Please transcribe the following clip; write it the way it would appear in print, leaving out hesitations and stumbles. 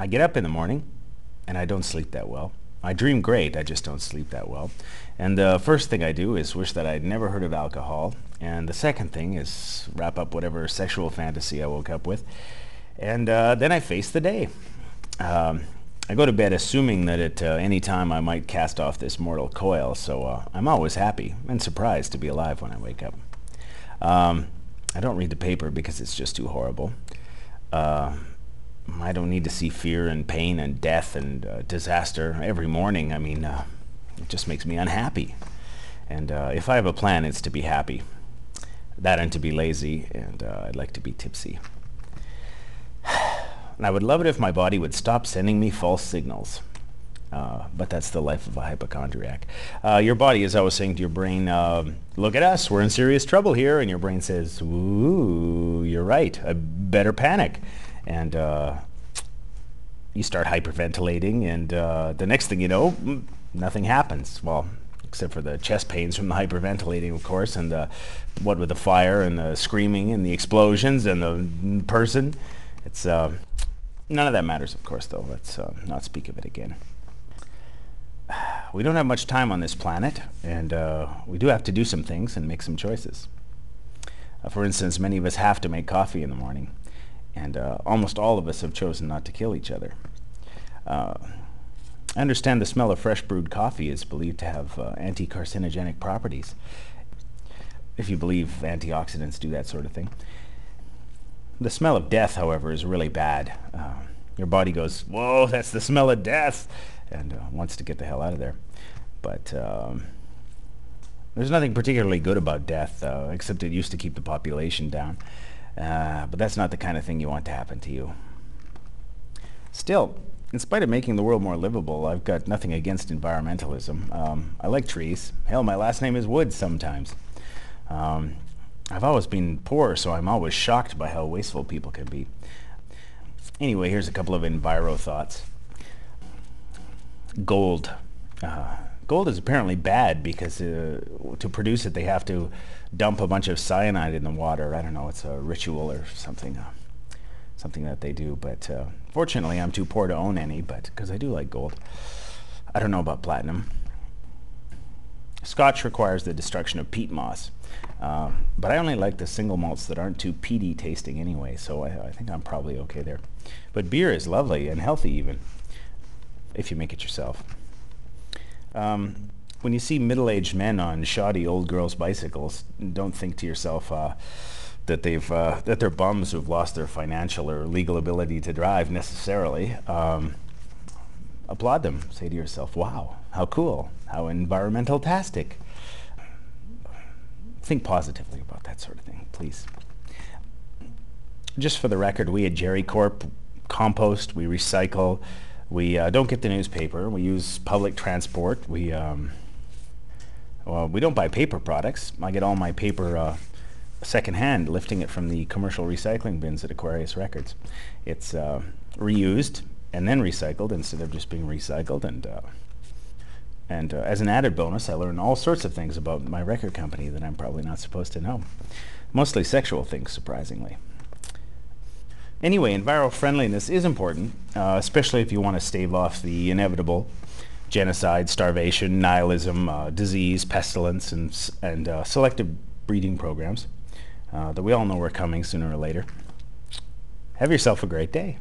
I get up in the morning and I don't sleep that well. I dream great, I just don't sleep that well. And the first thing I do is wish that I'd never heard of alcohol. And the second thing is wrap up whatever sexual fantasy I woke up with. And then I face the day. I go to bed assuming that at any time I might cast off this mortal coil, so I'm always happy and surprised to be alive when I wake up. I don't read the paper because it's just too horrible. I don't need to see fear and pain and death and disaster every morning. I mean, it just makes me unhappy. And if I have a plan, it's to be happy. That and to be lazy, and I'd like to be tipsy. And I would love it if my body would stop sending me false signals. But that's the life of a hypochondriac. Your body is always saying to your brain, look at us, we're in serious trouble here. And your brain says, ooh, you're right, I better panic. And you start hyperventilating, and the next thing you know, nothing happens. Well, except for the chest pains from the hyperventilating, of course, and what with the fire and the screaming and the explosions and the person. It's none of that matters, of course, though. Let's not speak of it again. We don't have much time on this planet, and we do have to do some things and make some choices. For instance, many of us have to make coffee in the morning, and almost all of us have chosen not to kill each other. I understand the smell of fresh brewed coffee is believed to have anti-carcinogenic properties, if you believe antioxidants do that sort of thing. The smell of death, however, is really bad. Your body goes, whoa, that's the smell of death, and wants to get the hell out of there. But there's nothing particularly good about death, except it used to keep the population down. But that's not the kind of thing you want to happen to you. Still, in spite of making the world more livable, I've got nothing against environmentalism. I like trees. Hell, my last name is Woods sometimes. I've always been poor, so I'm always shocked by how wasteful people can be. Anyway, here's a couple of enviro thoughts. Gold. Gold is apparently bad because to produce it they have to dump a bunch of cyanide in the water. I don't know, it's a ritual or something that they do, but fortunately I'm too poor to own any, but because I do like gold. I don't know about platinum. Scotch requires the destruction of peat moss, but I only like the single malts that aren't too peaty tasting anyway, so I think I'm probably okay there. But beer is lovely and healthy even, if you make it yourself. When you see middle-aged men on shoddy old girls' bicycles, don't think to yourself that they're bums who've lost their financial or legal ability to drive necessarily. Applaud them. Say to yourself, wow, how cool, how environmental-tastic. Think positively about that sort of thing, please. Just for the record, we at Jerry Corp compost, we recycle, we don't get the newspaper, we use public transport, well, we don't buy paper products. I get all my paper secondhand, lifting it from the commercial recycling bins at Aquarius Records. It's reused and then recycled instead of just being recycled, and as an added bonus, I learn all sorts of things about my record company that I'm probably not supposed to know. Mostly sexual things, surprisingly. Anyway, enviro-friendliness is important, especially if you want to stave off the inevitable genocide, starvation, nihilism, disease, pestilence, and selective breeding programs that we all know are coming sooner or later. Have yourself a great day.